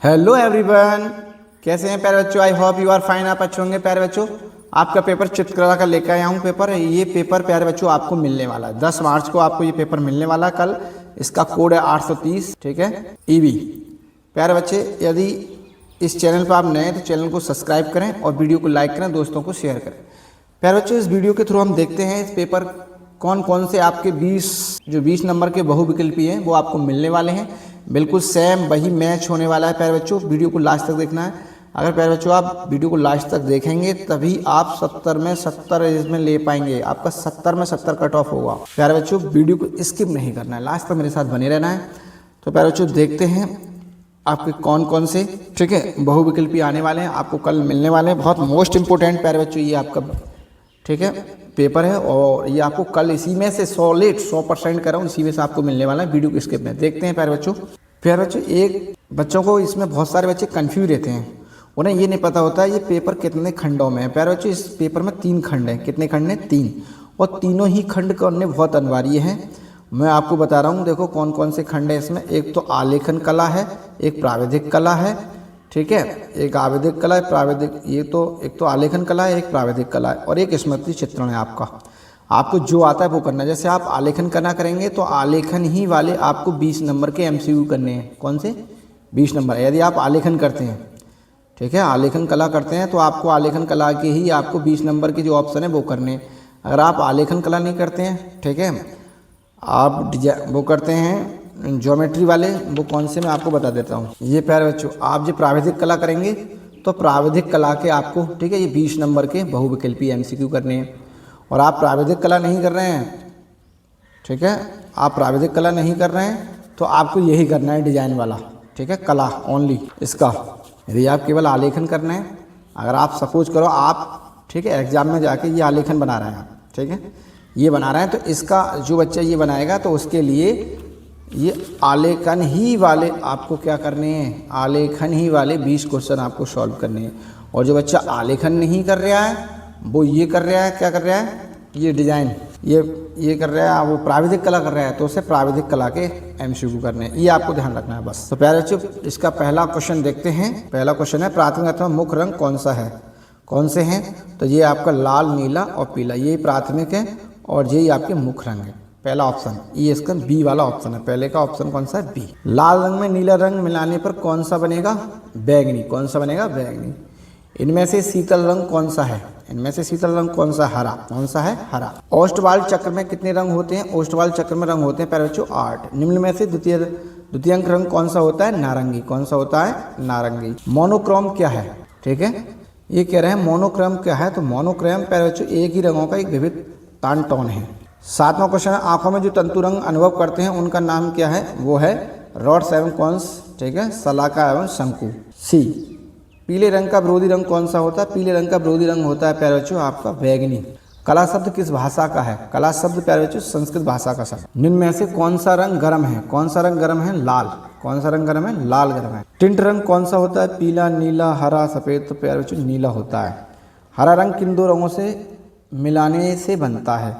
Hello everyone, कैसे हैं प्यारे बच्चों। I hope you are fine. आप अच्छे होंगे प्यारे बच्चों। आपका पेपर चित्रकला का लेकर आया हूँ पेपर। ये पेपर प्यारे बच्चों आपको मिलने वाला है 10 मार्च को। आपको ये पेपर मिलने वाला है कल। इसका कोड है 830, ठीक है, ईवी। प्यारे बच्चे, यदि इस चैनल पर आप नए हैं तो चैनल को सब्सक्राइब करें और वीडियो को लाइक करें, दोस्तों को शेयर करें। प्यारे बच्चों, इस वीडियो के थ्रू हम देखते हैं इस पेपर कौन कौन से आपके 20 नंबर के बहुविकल्पी हैं वो आपको मिलने वाले हैं। बिल्कुल सेम वही मैच होने वाला है प्यारे बच्चों। वीडियो को लास्ट तक देखना है। अगर प्यारे बच्चों आप वीडियो को लास्ट तक देखेंगे तभी आप 70 में 70 इसमें ले पाएंगे। आपका 70 में 70 कट ऑफ होगा। प्यारे बच्चों, वीडियो को स्किप नहीं करना है, लास्ट तक मेरे साथ बने रहना है। तो प्यारे बच्चों, देखते हैं आपके कौन कौन से, ठीक है, बहुविकल्पी आने वाले हैं, आपको कल मिलने वाले हैं। बहुत मोस्ट इंपॉर्टेंट प्यारे बच्चों ये आपका, ठीक है, पेपर है और ये आपको कल इसी में से 100% कर रहा हूँ, इसी में से आपको मिलने वाला है। वीडियो को स्किप में देखते हैं प्यारे बच्चों। प्यारे बच्चों, एक बच्चों को इसमें बहुत सारे बच्चे कंफ्यूज रहते हैं, उन्हें ये नहीं पता होता है ये पेपर कितने खंडों में है। प्यारे बच्चों, इस पेपर में 3 खंड हैं। कितने खंड हैं? 3। और तीनों ही खंड करने बहुत अनिवार्य हैं। मैं आपको बता रहा हूँ, देखो कौन कौन से खंड है इसमें। एक तो आलेखन कला है, एक प्राविधिक कला है, ठीक है, एक आवेदिक कला है, प्राविधिक, ये तो एक तो आलेखन कला है, एक प्राविधिक कला है और एक स्मृति चित्रण है। आपको जो आता है वो करना है। जैसे आप आलेखन करना करेंगे तो आलेखन ही वाले आपको 20 नंबर के एमसीक्यू करने हैं। कौन से? 20 नंबर। यदि आप आलेखन करते हैं, ठीक है, आलेखन कला करते हैं तो आपको आलेखन कला के ही आपको 20 नंबर के जो ऑप्शन है वो करने हैं। अगर आप आलेखन कला नहीं करते हैं, ठीक है, आप वो करते हैं ज्योमेट्री वाले, वो कौन से मैं आपको बता देता हूँ। ये प्यारे बच्चों, आप जो प्राविधिक कला करेंगे तो प्राविधिक कला के आपको, ठीक है, ये 20 नंबर के बहुविकल्पी एमसीक्यू करने हैं। और आप प्राविधिक कला नहीं कर रहे हैं, ठीक है, आप प्राविधिक कला नहीं कर रहे हैं तो आपको यही करना है, डिजाइन वाला, ठीक है, कला ओनली इसका। यदि आप केवल आलेखन करना है, अगर आप सपोज करो आप, ठीक है, एग्जाम में जाके ये आलेखन बना रहे हैं, ठीक है, ये बना रहे हैं, तो इसका जो बच्चा ये बनाएगा तो उसके लिए ये आलेखन ही वाले आपको क्या करने हैं, आलेखन ही वाले 20 क्वेश्चन आपको सॉल्व करने हैं। और जो बच्चा आलेखन नहीं कर रहा है वो ये कर रहा है, क्या कर रहा है, ये डिजाइन, ये कर रहा है, वो प्राविधिक कला कर रहा है तो उसे प्राविधिक कला के एमसीक्यू करने हैं। ये आपको ध्यान रखना है बस। तो प्यारे बच्चों, इसका पहला क्वेश्चन देखते हैं। पहला क्वेश्चन है प्राथमिक अथवा मुख्य रंग कौन सा है? कौन से हैं? तो ये आपका लाल, नीला और पीला, यही प्राथमिक है और यही आपके मुख्य रंग है। पहला ऑप्शन ये इसका बी वाला ऑप्शन है। पहले का ऑप्शन कौन सा है? बी। लाल रंग में नीला रंग मिलाने पर कौन सा बनेगा? बैंगनी। कौन सा बनेगा? बैंगनी। इनमें से शीतल रंग कौन सा है? इनमें से शीतल रंग कौन सा? हरा। कौन सा है? हरा। ओष्टवाल चक्र में कितने रंग होते हैं? ओष्टवाल चक्र में रंग होते हैं प्यारे बच्चों 8। निम्न में से द्वितीयांक रंग कौन सा होता है? नारंगी। कौन सा होता है? नारंगी। मोनोक्रोम क्या है? ठीक है, ये कह रहे हैं मोनोक्रोम क्या है? तो मोनोक्रोम प्यारे बच्चों एक ही रंगों का एक विविध तानटोन है। 7वां क्वेश्चन है आंखों में जो तंतु रंग अनुभव करते हैं उनका नाम क्या है? वो है रॉड्स एवं कॉन्स, ठीक है, सलाका एवं शंकु। सी। पीले रंग का विरोधी रंग कौन सा होता है? पीले रंग का विरोधी रंग होता है प्यारे बच्चों आपका बैंगनी। कला शब्द किस भाषा का है? कला शब्द प्यारे बच्चों संस्कृत भाषा का शब्द। निम्न में से कौन सा रंग गर्म है? कौन सा रंग गर्म है? लाल। कौन सा रंग गर्म है? लाल गर्म है। टिंट रंग कौन सा होता है? पीला, नीला, हरा, सफेद। तो प्यारे बच्चों नीला होता है। हरा रंग किन दो रंगों से मिलाने से बनता है?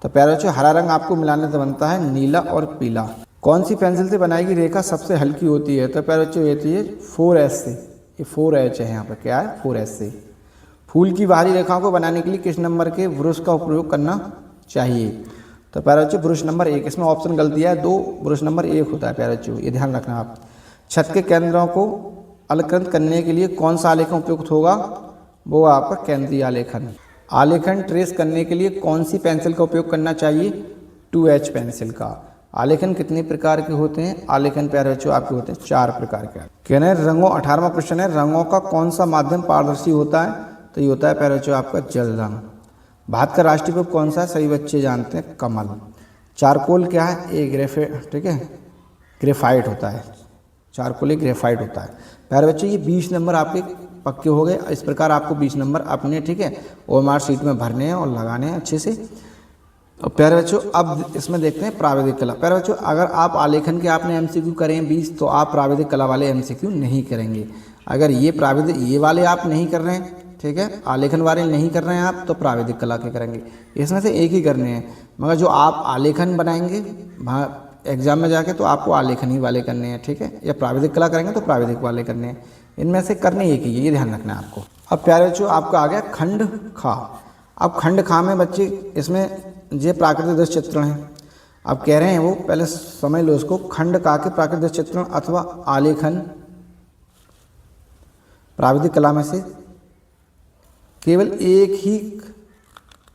तो प्यारे बच्चों हरा रंग आपको मिलाने से बनता है नीला और पीला। कौन सी पेंसिल से बनाई गई रेखा सबसे हल्की होती है? तो प्यारे बच्चों ये थी 4H से, ये 4H है, यहाँ पर क्या है? 4H से। फूल की बाहरी रेखाओं को बनाने के लिए किस नंबर के ब्रश का उपयोग करना चाहिए? तो प्यारे बच्चों ब्रश नंबर 1। इसमें ऑप्शन गलती है, 2 ब्रश नंबर 1 होता है प्यारे बच्चों, ये ध्यान रखना आप। छत के केंद्रों को अलकृत करने के लिए कौन सा आलेखन उपयुक्त होगा? वो आपका केंद्रीय आलेखन। आलेखन ट्रेस करने के लिए कौन सी पेंसिल का उपयोग करना चाहिए? 2H पेंसिल का। आलेखन कितने प्रकार के होते हैं? आलेखन प्यारे बच्चों आपके होते हैं 4 प्रकार के। कहना है रंगों, 18वां प्रश्न है रंगों का कौन सा माध्यम पारदर्शी होता है? तो ये होता है प्यारे बच्चों आपका जल रंग। भारत का राष्ट्रीय फूल कौन सा है? सभी बच्चे जानते हैं, कमल। चारकोल क्या है? एक ग्रेफाइट, ठीक है, ग्रेफाइट होता है। चारकोल एक ग्रेफाइट होता है प्यारे बच्चों। ये 20 नंबर आपके पक्के हो गए। इस प्रकार आपको 20 नंबर अपने, ठीक है, ओएमआर शीट में भरने हैं और लगाने हैं अच्छे से। और प्यारे बच्चों अब इसमें देखते हैं प्राविधिक कला। प्यारे बच्चों अगर आप आलेखन के आपने एमसीक्यू करें 20 तो आप प्राविधिक कला वाले एमसीक्यू नहीं करेंगे। अगर ये प्राविधिक ये वाले आप नहीं कर रहे हैं, ठीक है, आलेखन वाले नहीं कर रहे हैं आप, तो प्राविधिक कला के करेंगे। इसमें से एक ही करने हैं। मगर जो आप आलेखन बनाएंगे एग्जाम में जाके तो आपको आलेखन ही वाले करने हैं, ठीक है, या प्राविधिक कला करेंगे तो प्राविधिक वाले करने हैं, इनमें से करने एक ही है, ये ध्यान रखना है आपको। अब प्यारे बच्चों आपका आ गया खंड खा। अब खंड खा में बच्चे इसमें ये प्राकृतिक दृश्य चित्रण है। अब कह रहे हैं वो, पहले समझ लो इसको, खंड का के प्राकृतिक दृश्य चित्रण अथवा आलेखन प्राविधिक कला में से केवल एक ही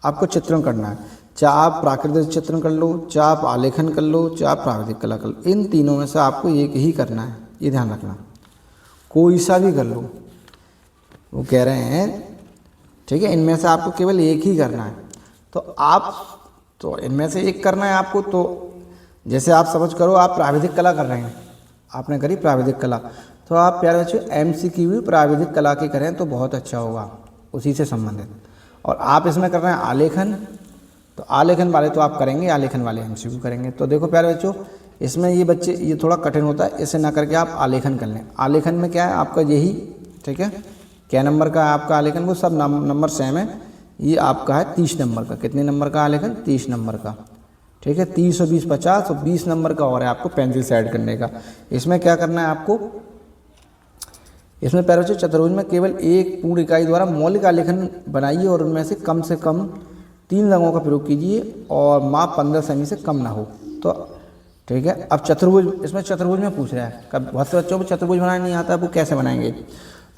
आपको चित्रण करना है। चाहे आप प्राकृतिक चित्रण कर लो, चाहे आप आलेखन कर लो, चाहे आप प्राविधिक कला कर लो, इन तीनों में से आपको एक ही करना है, ये ध्यान रखना। कोई सा भी कर लो, वो कह रहे हैं, ठीक है, इनमें से आपको केवल एक ही करना है। तो इनमें से एक करना है आपको। तो जैसे आप समझ करो, आप प्राविधिक कला कर रहे हैं, आपने करी प्राविधिक कला, तो आप प्यारे बच्चों MCQ प्राविधिक कला की करें तो बहुत अच्छा होगा, उसी से संबंधित। और आप इसमें कर रहे हैं आलेखन, तो आलेखन वाले तो आप करेंगे, आलेखन वाले MCQ करेंगे। तो देखो प्यारे बच्चों, इसमें ये बच्चे ये थोड़ा कठिन होता है, इसे ना करके आप आलेखन कर लें। आलेखन में क्या है आपका यही, ठीक है, क्या नंबर का है आपका आलेखन, वो सब नंबर सेम है। ये आपका है 30 नंबर का। कितने नंबर का आलेखन? 30 नंबर का, ठीक है। 30 और 20 50 और 20 नंबर का और है आपको पेंसिल से ऐड करने का। इसमें क्या करना है आपको, इसमें प्यारे बच्चों चतुर्भुज में केवल एक पूर्ण इकाई द्वारा मौलिक आलेखन बनाइए और उनमें से कम 3 रंगों का प्रयोग कीजिए और माप 15 सेमी से कम ना हो। तो ठीक है, अब चतुर्भुज, इसमें चतुर्भुज में पूछ रहा है, कब बहुत से बच्चों को चतुर्भुज बनाना नहीं आता है, वो कैसे बनाएंगे,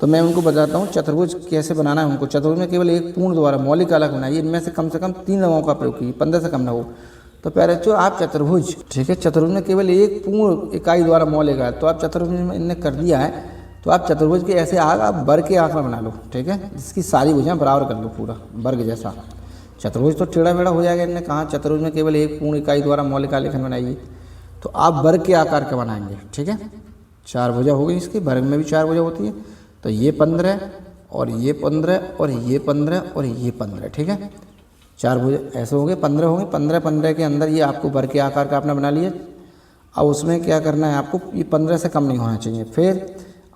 तो मैं उनको बताता हूँ चतुर्भुज कैसे बनाना है उनको। चतुर्भुज में केवल एक पूर्ण द्वारा मौलिक आलेख बनाइए, इनमें से कम 3 रंगों का प्रयोग कीजिए, 15 से कम ना हो। तो प्यारे बच्चों आप चतुर्भुज, ठीक है, चतुर्भुज में केवल एक पूर्ण इकाई द्वारा मौलिक है, तो आप चतुर्भुज में इनने कर दिया है, तो आप चतुर्भुज के ऐसे आग आप वर्ग के आकार बना लो, ठीक है, जिसकी सारी भुजाएं बराबर कर लो, पूरा वर्ग जैसा। चतुर्भुज तो टेढ़ा मेढ़ा हो जाएगा, इनने कहा चतुर्भुज में केवल एक पूर्ण इकाई द्वारा मौलिक आलेखन बनाइए, तो आप वर्ग के आकार का बनाएंगे, ठीक है। 4 भुजा हो गई इसकी, वर्ग में भी 4 भुजा होती है, तो ये 15 और ये 15 और ये 15 और ये 15, ठीक है, 4 भुजा ऐसे हो गए, 15 होंगे। 15 के अंदर ये आपको वर्ग के आकार का आपने बना लिया। अब उसमें क्या करना है आपको, ये 15 से कम नहीं होना चाहिए। फिर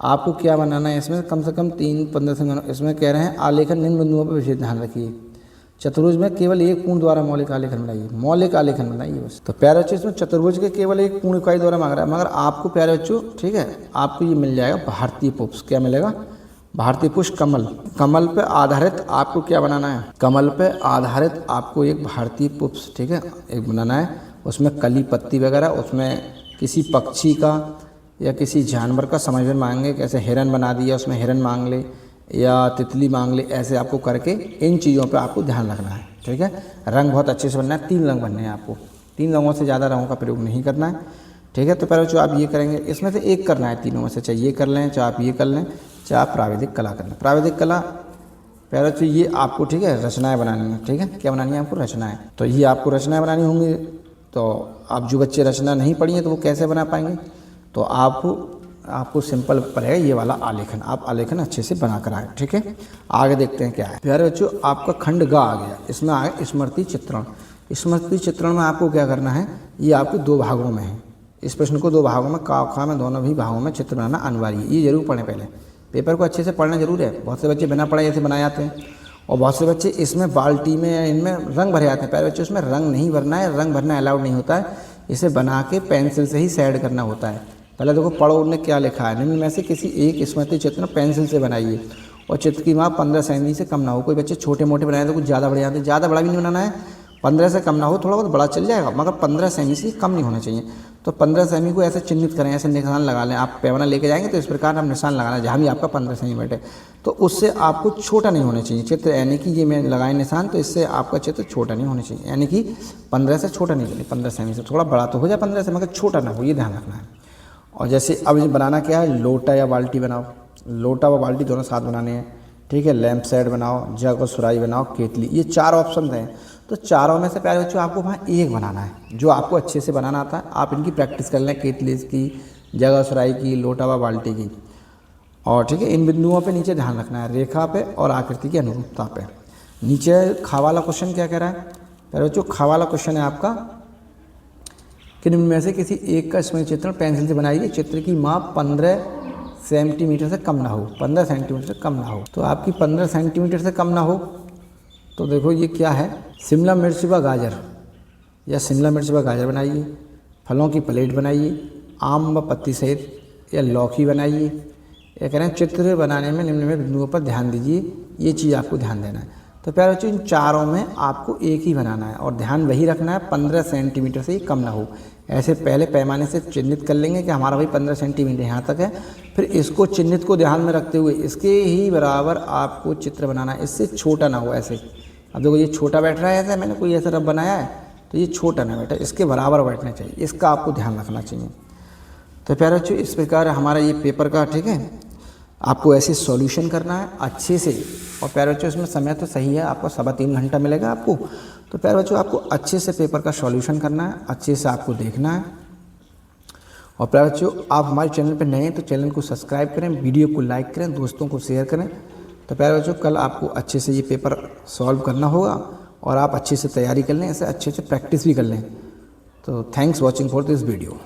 आपको क्या बनाना है, इसमें कम से कम 3 15 से, इसमें कह रहे हैं आलेखन निम्न बिंदुओं पर विशेष ध्यान रखिए। चतुर्भुज में केवल एक पूर्ण द्वारा मौलिक आलेखन बनाइए, मौलिक आलेखन बनाइए बस। तो प्यारे बच्चों इसमें चतुर्भुज के केवल एक पूर्ण इकाई द्वारा मांग रहा है, मगर आपको प्यारे बच्चों, ठीक है, आपको ये मिल जाएगा भारतीय पुष्प। क्या मिलेगा? भारतीय पुष्प कमल। कमल पे आधारित आपको क्या बनाना है, कमल पे आधारित आपको एक भारतीय पुष्प, ठीक है, एक बनाना है। उसमें कली पत्ती वगैरह, उसमें किसी पक्षी का या किसी जानवर का समझ में मांगे, कैसे हिरन बना दिया, उसमें हिरन मांग ले या तितली मांग ले, ऐसे आपको करके इन चीज़ों पे आपको ध्यान रखना है, ठीक है। रंग बहुत अच्छे से बनना है, 3 रंग बनने हैं आपको, 3 रंगों से ज़्यादा रंगों का प्रयोग नहीं करना है, ठीक है। तो पहले जो आप ये करेंगे, इसमें से एक करना है तीनों में से, चाहे ये कर लें, चाहे आप ये कर लें, चाहे आप प्राविधिक कला कर लें। प्राविधिक कला पहले तो ये आपको, ठीक है, रचनाएँ बनानी है, ठीक है, क्या बनानी है आपको, रचनाएँ। तो ये आपको रचनाएँ बनानी होंगी। तो अब जो बच्चे रचना नहीं पढ़ी है तो वो कैसे बना पाएंगे, तो आपको सिंपल पड़ेगा ये वाला आलेखन, आप आलेखन अच्छे से बना कर आए, ठीक है। आगे देखते हैं क्या है। प्यारे बच्चों आपका खंड ग आ गया, इसमें आ गया स्मृति चित्रण। स्मृति चित्रण में आपको क्या करना है, ये आपके 2 भागों में है। इस प्रश्न को 2 भागों में, का खा में, दोनों भी भागों में चित्र बनाना अनिवार्य है। ये जरूर पढ़ें, पहले पेपर को अच्छे से पढ़ना जरूर है। बहुत से बच्चे बिना पढ़े ऐसे बनाए जाते हैं, और बहुत से बच्चे इसमें बाल्टी में, इनमें रंग भरे जाते हैं। प्यारे बच्चों इसमें रंग नहीं भरना है, रंग भरना अलाउड नहीं होता है, इसे बना के पेंसिल से ही शेड करना होता है। पहले देखो पढ़ो उन्होंने क्या लिखा है, निम्न में से किसी एक स्मृति चित्र पेंसिल से बनाइए और चित्र की माप 15 सेमी से कम ना हो। कोई बच्चे छोटे मोटे बनाए तो कुछ ज़्यादा बड़े आते हैं, ज़्यादा बड़ा भी नहीं बनाना है, 15 से कम ना हो, थोड़ा बहुत बड़ा चल जाएगा, मगर 15 सेमी से कम नहीं होना चाहिए। तो 15 सेमी को ऐसे चिन्हित करें, ऐसे निशान लगा लें। आप पैमाना लेके जाएंगे तो इस प्रकार आप निशान लगाना, जहाँ भी आपका 15 सेंटीमीटर, तो उससे आपको छोटा नहीं होना चाहिए चित्र, यानी कि ये मैं लगाए निशान, तो इससे आपका चित्र छोटा नहीं होना चाहिए, यानी कि 15 से छोटा नहीं चलिए, 15 सेमी से थोड़ा बड़ा तो हो जाए 15 से, मगर छोटा ना हो, ये ध्यान रखना है। और जैसे अब ये बनाना क्या है, लोटा या बाल्टी बनाओ, लोटा व बाल्टी दोनों साथ बनाने हैं, ठीक है। लैंप सेट बनाओ, जग और सुराही बनाओ, केतली, ये 4 ऑप्शन हैं। तो चारों में से प्यारे बच्चों आपको वहाँ एक बनाना है जो आपको अच्छे से बनाना आता है। आप इनकी प्रैक्टिस कर लें, केतली की, जग और सुराही की, लोटा व बाल्टी की, और ठीक है। इन बिंदुओं पे नीचे ध्यान रखना है, रेखा पे और आकृति की अनुरूपता पे। नीचे खा वाला क्वेश्चन क्या कह रहा है प्यारे बच्चों, खा वाला क्वेश्चन है आपका कि निम्न में से किसी एक का स्मृति चित्रण पेंसिल से बनाइए, चित्र की माप 15 सेंटीमीटर से कम ना हो, 15 सेंटीमीटर से कम ना हो। तो आपकी 15 सेंटीमीटर से कम ना हो, तो देखो ये क्या है, शिमला मिर्च व गाजर, या शिमला मिर्च व गाजर बनाइए, फलों की प्लेट बनाइए, आम व पत्ती सहित या लौकी बनाइए। या कह रहे हैं चित्र बनाने में निम्न में बिंदुओं पर ध्यान दीजिए, ये चीज़ आपको ध्यान देना है। तो प्यारे बच्चों इन चारों में आपको एक ही बनाना है और ध्यान वही रखना है 15 सेंटीमीटर से ही कम ना हो। ऐसे पहले पैमाने से चिन्हित कर लेंगे कि हमारा भाई 15 सेंटीमीटर यहाँ तक है, फिर इसको चिन्हित को ध्यान में रखते हुए इसके ही बराबर आपको चित्र बनाना है, इससे छोटा ना हो। ऐसे अब देखो ये छोटा बैठ रहा है, ऐसा मैंने कोई ऐसा रब बनाया है तो ये छोटा ना बैठा, इसके बराबर बैठना चाहिए, इसका आपको ध्यान रखना चाहिए। तो प्यारे बच्चों इस प्रकार हमारा ये पेपर का, ठीक है, आपको ऐसे सॉल्यूशन करना है अच्छे से। और प्यारे बच्चों इसमें समय तो सही है, आपको 3.25 घंटा मिलेगा आपको। तो प्यारे बच्चों आपको अच्छे से पेपर का सॉल्यूशन करना है, अच्छे से आपको देखना है। और प्यारे बच्चों आप हमारे चैनल पर नए हैं तो चैनल को सब्सक्राइब करें, वीडियो को लाइक करें, दोस्तों को शेयर करें। तो प्यारे बच्चों कल आपको अच्छे से ये पेपर सॉल्व करना होगा और आप अच्छे से तैयारी कर लें, ऐसे अच्छे से प्रैक्टिस भी कर लें। तो thanks watching for this video.